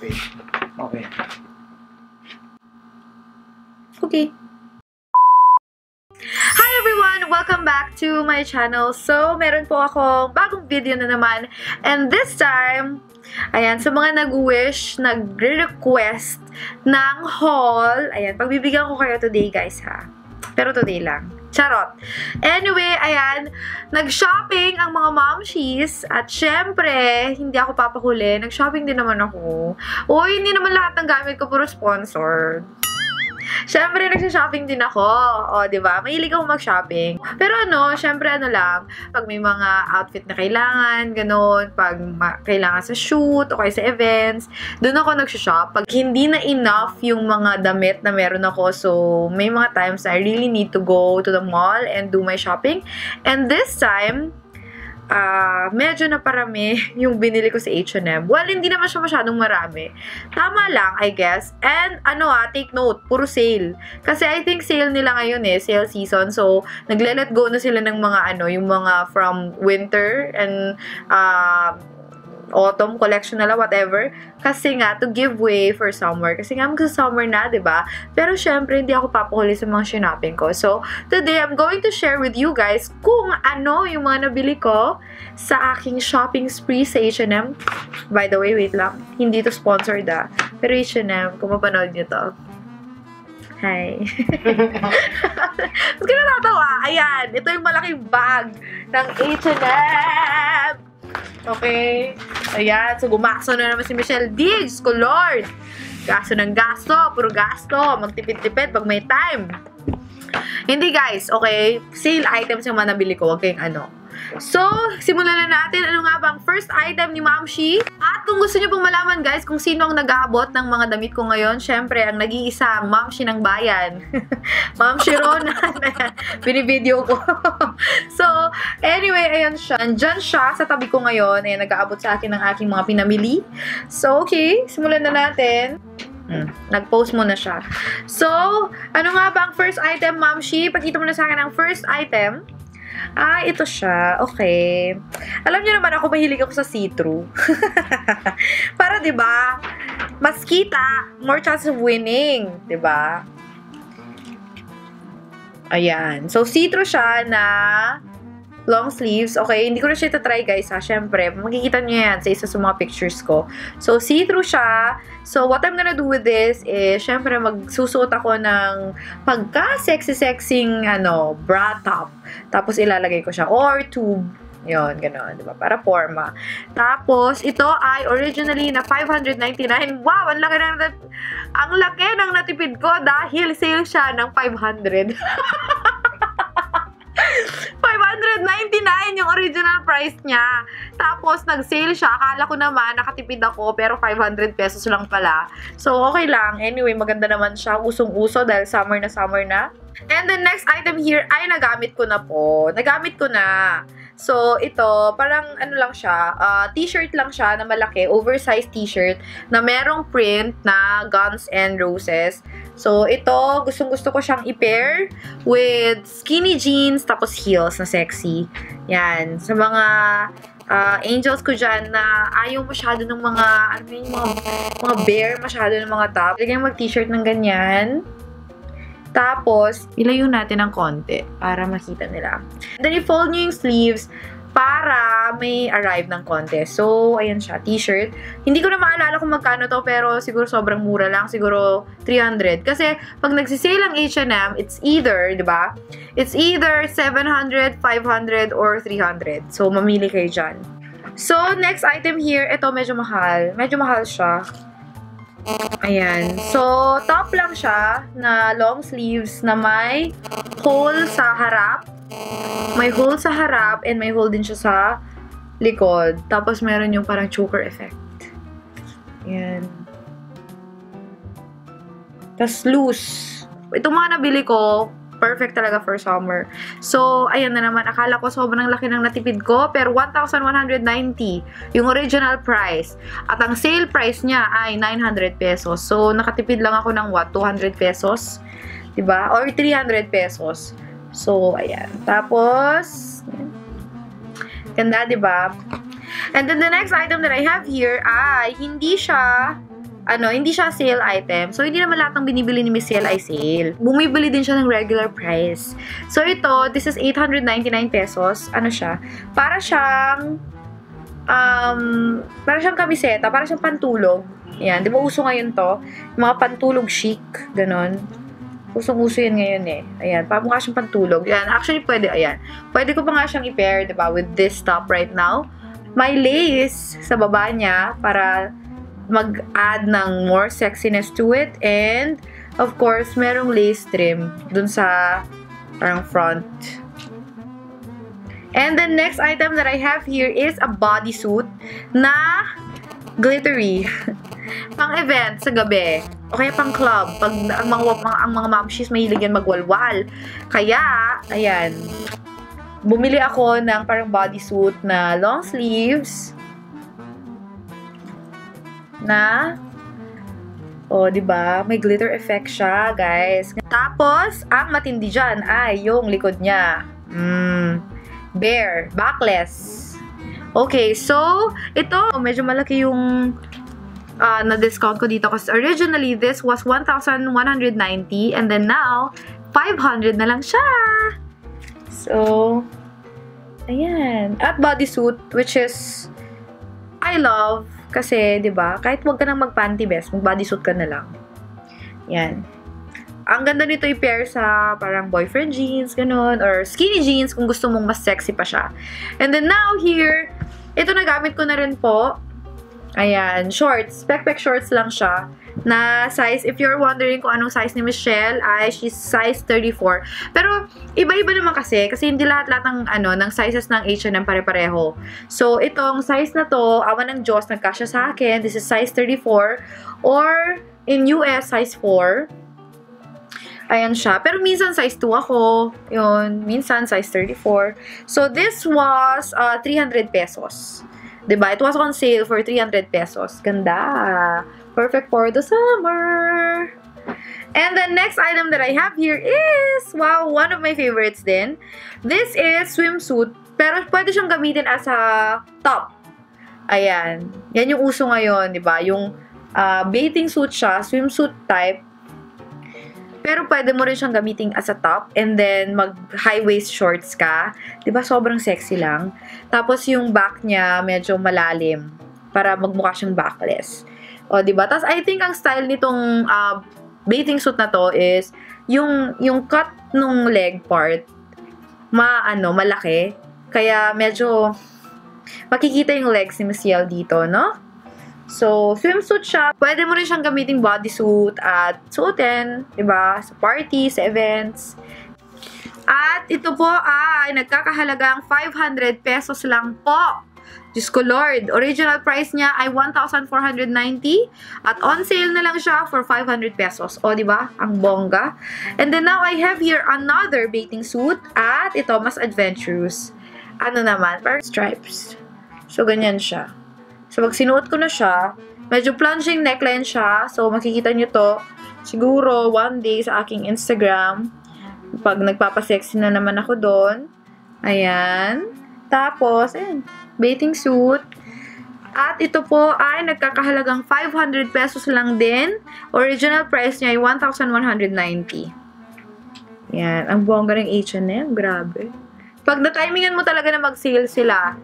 Okay. Okay. Okay. Hi everyone! Welcome back to my channel. So, meron po akong bagong video na naman. And this time, ayan, sa mga nag-wish, nag-request ng haul, ayan, pagbibigyan ko kayo today guys ha. Pero today lang. Charot. Anyway, ayan, nag-shopping ang mga momshies at syempre, hindi ako papahuli. Nag-shopping din naman ako. Uy, hindi naman lahat ng gamit ko puro sponsored. Syempre, nagsha-shopping din ako. O, diba? Mahilig ako mag-shopping. Pero ano, syempre ano lang, pag may mga outfit na kailangan, ganun, pag kailangan sa shoot, o kaya sa events, doon ako nagsha-shop. Pag hindi na enough yung mga damit na meron ako, so may mga times I really need to go to the mall and do my shopping. And this time, medyo na parami yung binili ko sa H&M. Well, hindi naman siya masyadong marami. Tama lang, I guess. And, take note, puro sale. Kasi I think sale nila ngayon sale season. So, nagle-let go na sila ng mga, yung mga from winter and, autumn collection nila, whatever. Kasi nga, to give way for summer. Kasi nga, magsa-summer na, diba? Pero, syempre, hindi ako papahuli sa mga shopping ko. So, today, I'm going to share with you guys kung ano yung mga nabili ko sa aking shopping spree sa H&M. By the way, wait lang. Hindi to sponsored Pero H&M, kung mapanood nyo to. Hi. Mas ka natatawa. Ayan, ito yung malaking bag ng H&M. Okay. Ayan. So, gumaso na naman si Michelle Diggs. Ko, Lord. Gasto ng gasto. Puro gasto. Magtipid-tipid pag may time. Hindi, guys. Okay. Sale items yung mga nabili ko. Huwag kayong So, simulan na natin. Ano nga bang first item ni Mamshi? At kung gusto nyo pong malaman, guys, kung sino ang nag-aabot ng mga damit ko ngayon, syempre, ang nag-iisang Mamshi ng bayan. Mamshi Ronan. Binivideo ko. So, anyway, ayan siya. Nandyan siya sa tabi ko ngayon. Ayan, nag-aabot sa akin ng aking mga pinamili. So, okay. Simulan na natin. Nag-post mo na siya. So, ano nga ba ang first item, Mamshi? Pakita mo na sa akin ang first item. Ito siya. Okay. Alam niyo naman ako, mahilig ako sa see-through. Para, diba, mas kita, more chance of winning. Diba? Ayan. So, see-through siya na long sleeves. Okay, hindi ko na siya itatry guys Siyempre, makikita niyo yan sa isa sa mga pictures ko. So, see-through siya. So, what I'm gonna do with this is, syempre, magsusuot ako ng pagka-sexy-sexing, bra top. Tapos, ilalagay ko siya. Or tube. Yun, gano'n, diba? Para forma. Tapos, ito ay originally na 599. Wow, ang laki ng natipid ko dahil sale siya ng 500. 599 yung original price niya. Tapos, nag-sale siya. Akala ko naman, nakatipid ako, pero 500 pesos lang pala. So, okay lang. Anyway, maganda naman siya. Usong-uso dahil summer na. And the next item here ay nagamit ko na po. Nagamit ko na. So, ito, parang lang siya, t-shirt lang siya na malaki, oversized t-shirt na merong print na Guns N' Roses. So, ito, gustong-gusto ko siyang i-pair with skinny jeans, tapos heels na sexy. Yan. Sa mga angels ko dyan na ayaw masyado ng mga, mga bare masyado ng mga top. Lagyan mag-t-shirt ng ganyan. Tapos, ilayo natin ng konti para makita nila. Then, i-fold nyo yung sleeves para may arrive ng konti. So, ayan siya, t-shirt. Hindi ko na maalala kung magkano to, pero siguro sobrang mura lang. Siguro 300. Kasi, pag nagsisale ang H&M, it's either, di ba? It's either 700, 500, or 300. So, mamili kayo dyan. So, next item here, ito medyo mahal. Medyo mahal siya. Ayan. So, top lang siya na long sleeves na may hole sa harap. May hole sa harap and may hole din siya sa likod. Tapos, meron yung parang choker effect. Ayan. Tapos, loose. Itong mga nabili ko, perfect talaga for summer. So, ayan na naman. Akala ko sobrang laki ng natipid ko. Pero, 1,190 yung original price. At ang sale price niya ay 900 pesos. So, nakatipid lang ako ng 200 pesos. Diba? Or 300 pesos. So, ayan. Tapos, ganda, diba? And then, the next item that I have here ay hindi siya hindi siya sale item. So, hindi naman lahat ng binibili ni Miss Ciel ay sale. Bumibili din siya ng regular price. So, ito, this is 899 pesos. Ano siya? Para siyang kamiseta, para siyang pantulog. Ayan, di ba uso ngayon to? Mga pantulog chic, ganon. Usong-uso yan ngayon eh. Ayan, mukha siyang pantulog. Ayan, actually pwede, ayan. Pwede ko pa nga siyang i-pair, di ba, with this top right now. May lace sa baba niya para mag-add ng more sexiness to it. And, of course, merong lace trim dun sa parang front. And the next item that I have here is a bodysuit na glittery. Pang-event sa gabi. O kaya pang club. Pag ang mga mamshis mahilig yan magwalwal. Kaya, ayan. Bumili ako ng parang bodysuit na long sleeves. Na, diba? May glitter effect siya, guys. Tapos, ang matindi dyan ay yung likod niya. Bare. Backless. Okay, so, ito, medyo malaki yung na-discount ko dito kasi originally, this was 1,190 and then now, 500 na lang siya. So, ayan. At bodysuit, which is, I love, kasi, di ba, kahit wag ka nang mag-panty best, mag-bodysuit ka na lang. Yan. Ang ganda nito i-pair sa parang boyfriend jeans, ganun, or skinny jeans kung gusto mong mas sexy pa siya. And then now, here, ito nagamit ko na rin po. Ayan, shorts. Pek-pek shorts lang siya. Na size, if you're wondering kung anong size ni Michelle, ay she's size 34. Pero, iba-iba naman kasi hindi lahat-lahat ng sizes ng H&M pare-pareho. So, itong size na to, awan ng Diyos, nagkasya sa akin. This is size 34. Or, in US, size 4. Ayan siya. Pero minsan size 2 ako. Yun. Minsan size 34. So, this was 300 pesos. Diba? It was on sale for 300 pesos. Ganda. Perfect for the summer. And the next item that I have here is, wow, one of my favorites din. This is swimsuit. Pero pwede siyang gamitin as a top. Ayan. Yan yung uso ngayon, diba? Yung bathing suit siya, swimsuit type. Pero pwede mo rin siyang gamitin as a top and then mag high waist shorts ka. 'Di ba sobrang sexy lang. Tapos yung back niya medyo malalim para magmukha siyang backless. O 'di ba? Tapos I think ang style nitong bathing suit na to is yung cut nung leg part malaki. Kaya medyo makikita yung legs ni Miss Ciel dito, no? So, swimsuit siya. Pwede mo rin siyang gamitin bodysuit at suotin, diba? Sa party, sa events. At ito po ay nagkakahalagang 500 pesos lang po. Diyos ko Lord, original price niya ay 1,490 at on sale na lang siya for 500 pesos. O, diba? Ang bongga. And then now I have here another bathing suit at ito, mas adventurous. Ano naman? Parang stripes. So, ganyan siya. So, pag sinuot ko na siya, medyo plunging neckline siya. So, makikita nyo to siguro one day sa aking Instagram. Pag nagpapasexy na naman ako doon. Ayan. Tapos, ayan, bathing suit. At ito po ay nagkakahalagang 500 pesos lang din. Original price niya ay 1,190. Ayan. Ang bongga ng H&M. Grabe. Pag na-timingan mo talaga na mag-sale sila,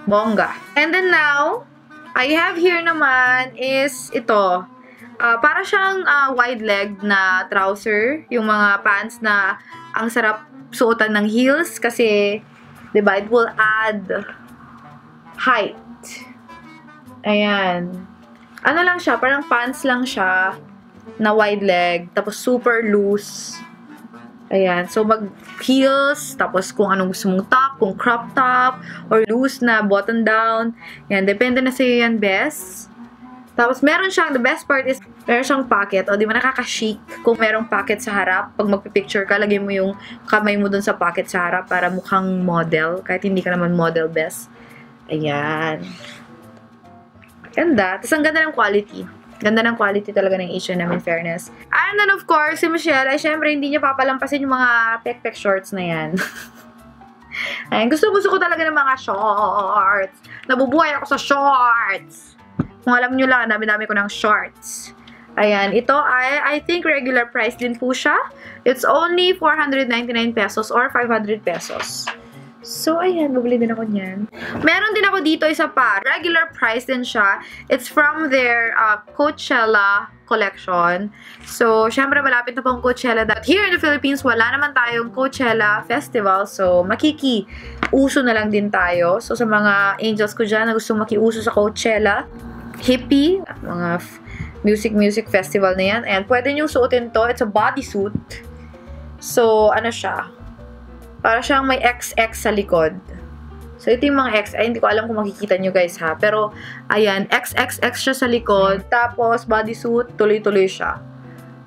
bongga. And then now, I have here naman is ito. Para siyang wide leg na trouser. Yung mga pants na ang sarap suotan ng heels kasi, diba, it will add height. Ayan. Ano lang siya, parang pants lang siya na wide leg, tapos super loose. Ayan. So, mag-heels, tapos kung anong gusto mong top, kung crop top, or loose na button down. Yan. Depende na sa'yo yan, best. Tapos, meron siyang, the best part is, meron siyang pocket. O, di ba nakaka-chic kung merong pocket sa harap. Pag magpipicture ka, lagay mo yung kamay mo dun sa pocket sa harap para mukhang model. Kahit hindi ka naman model, best. Ayan. Ganda. Tapos, ang ganda ng quality. Ganda ng quality talaga ng H&M in fairness. And then, of course, si Michelle, ay syempre, hindi niya papalampasin yung mga pek-pek shorts na yan. Ayan, gusto ko talaga ng mga shorts. Nabubuhay ako sa shorts. Kung alam nyo lang, dami-dami ko ng shorts. Ayan, ito ay, I think regular price din po siya. It's only 499 pesos or 500 pesos. So, ayan, bubili din ako niyan. Meron din ako dito isa pa. Regular price din siya. It's from their Coachella collection. So, syempre, malapit na pong Coachella. Here in the Philippines, wala naman tayong Coachella Festival. So, uso na lang din tayo. So, sa mga angels ko dyan na gusto makiuso sa Coachella, hippie, mga music festival na yan. And pwede nyo suotin to. It's a bodysuit. So, ano siya? Para siyang may XX sa likod. So, ito yung mga X. Ay, hindi ko alam kung makikita nyo guys ha. Pero, ayan, XXX siya sa likod. Tapos, bodysuit, tuloy-tuloy siya.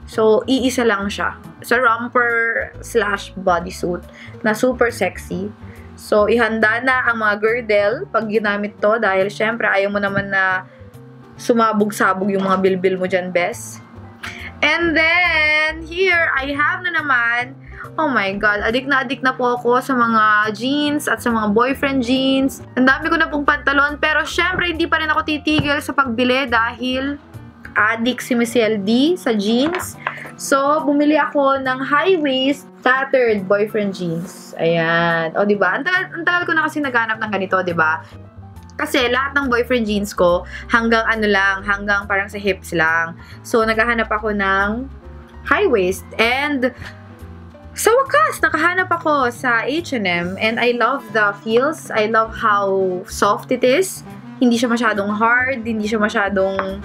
So, iisa lang siya. Sa romper / bodysuit na super sexy. So, ihanda na ang mga girdle pag ginamit to. Dahil, syempre, ayaw mo naman na sumabog-sabog yung mga bilbil mo dyan, bes. And then, here, I have na naman. Oh my God, adik na po ako sa mga jeans at sa mga boyfriend jeans. Ang dami ko na pong pantalon, pero syempre hindi pa rin ako titigil sa pagbili dahil adik si Miss LD sa jeans. So, bumili ako ng high-waist tattered boyfriend jeans. Ayan. O, diba? Ang tagal ko na kasi naghanap ng ganito, diba? Kasi lahat ng boyfriend jeans ko hanggang hanggang parang sa hips lang. So, naghahanap ako ng high-waist and sa wakas, nakahanap ako sa H&M and I love the feels. I love how soft it is. Hindi siya masyadong hard, hindi siya masyadong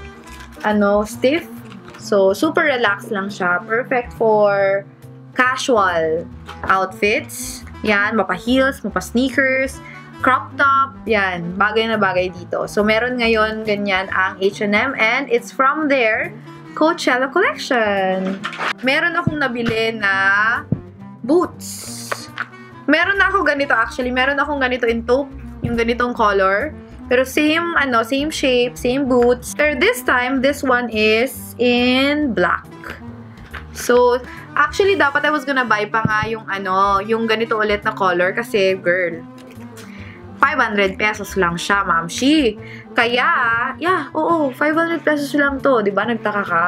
stiff. So, super relaxed lang siya. Perfect for casual outfits. Yan, mapa-heels, mapa-sneakers, crop top. Yan, bagay na bagay dito. So, meron ngayon ganyan ang H&M and it's from their Coachella collection. Meron akong nabili na boots. Meron na ako ganito actually. Meron akong ganito in taupe. Yung ganitong color. Pero same shape, same boots. Pero this time, this one is in black. So, actually, dapat I was gonna buy pa nga yung ganito ulit na color. Kasi, girl, 500 pesos lang siya, mamshi. Kaya, 500 pesos lang to. Diba? Nagtaka ka?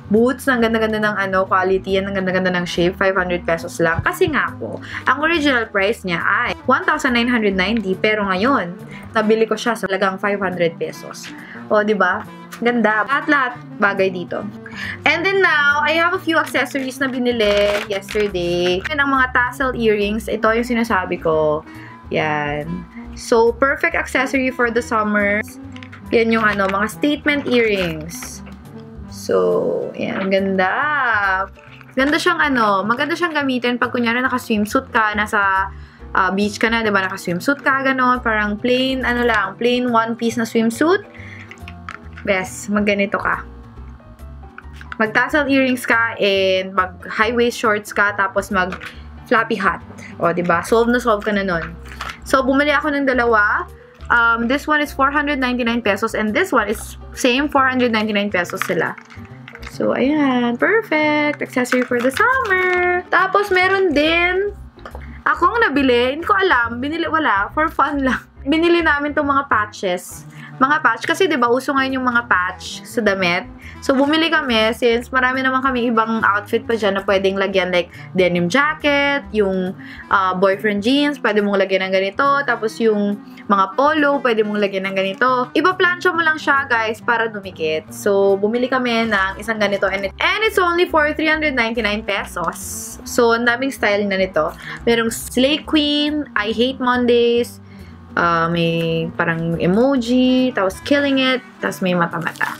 Boots, ang ganda-ganda ng quality yan, ang ganda-ganda ng shape, 500 pesos lang. Kasi nga po, ang original price niya ay 1,990, pero ngayon, nabili ko siya sa talagang 500 pesos. O, diba? Ganda. Lahat-lahat bagay dito. And then now, I have a few accessories na binili yesterday. And ang mga tassel earrings, ito yung sinasabi ko. Yan. So, perfect accessory for the summer. Yan yung mga statement earrings. So, yan, ganda. Ganda siyang maganda siyang gamitin pag kunyari naka-swimsuit ka, nasa beach ka na, 'di ba? Naka-swimsuit ka ganon, parang plain plain one piece na swimsuit. Best, magganito ka. Mag-tassel earrings ka and mag-high waist shorts ka tapos mag-floppy hat. O, 'di ba? Solve na solve ka na nun. So, bumili ako ng dalawa. This one is 499 pesos and this one is same 499 pesos sila. So, ayan. Perfect. Accessory for the summer. Tapos, meron din akong nabili. Hindi ko alam. Wala. For fun lang. Binili namin itong mga patches. Mga patch. Kasi, diba, uso ngayon yung mga patch sa damit. So, bumili kami since marami naman kami ibang outfit pa dyan na pwedeng lagyan like denim jacket, yung boyfriend jeans, pwede mong lagyan ng ganito. Tapos, yung mga polo, pwede mong lagyan ng ganito. Ipa-plancha mo lang siya, guys, para dumikit. So, bumili kami ng isang ganito. And it's only for 399 pesos. So, ang daming style na nito. Merong Slay Queen, I Hate Mondays, may parang emoji, tapos killing it, tapos may mata-mata.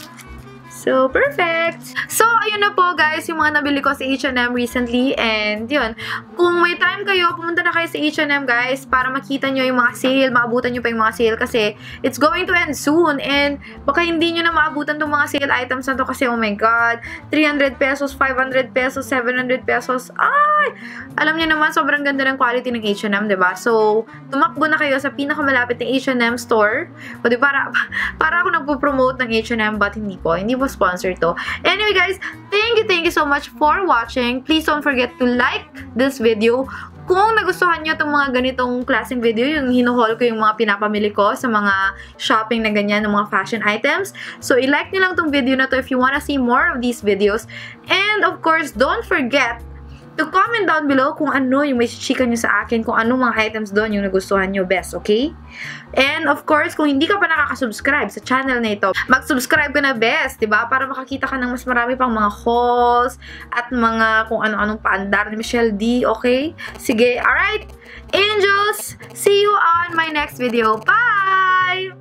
So, perfect! So, ayun na po guys, yung mga nabili ko sa H&M recently. And yun, kung may time kayo, pumunta na kayo sa H&M guys para makita nyo yung mga sale, maabutan nyo pa yung mga sale kasi it's going to end soon. And baka hindi nyo na maabutan tong mga sale items na to kasi oh my god, 300 pesos, 500 pesos, 700 pesos. Ay! Alam nyo naman, sobrang ganda ng quality ng H&M, diba? So, tumakbo na kayo sa pinakamalapit ng H&M store. O di para ako nagpo-promote ng H&M but hindi po sponsor to. Anyway guys, thank you so much for watching. Please don't forget to like this video, Kung nagustuhan nyo itong mga ganitong klaseng video, yung hinuhaul ko yung mga pinapamili ko sa mga shopping na ganyan, ng mga fashion items. So, i-like nyo lang itong video na to if you wanna see more of these videos. And of course, don't forget to comment down below kung ano yung may chika nyo sa akin, kung ano mga items doon yung nagustuhan nyo best, okay? And of course, kung hindi ka pa nakaka-subscribe sa channel na ito, mag-subscribe ka na best, diba? Para makakita ka ng mas marami pang mga hauls at mga kung ano-anong paandar ni Michelle D, okay? Sige, alright? Angels, see you on my next video. Bye!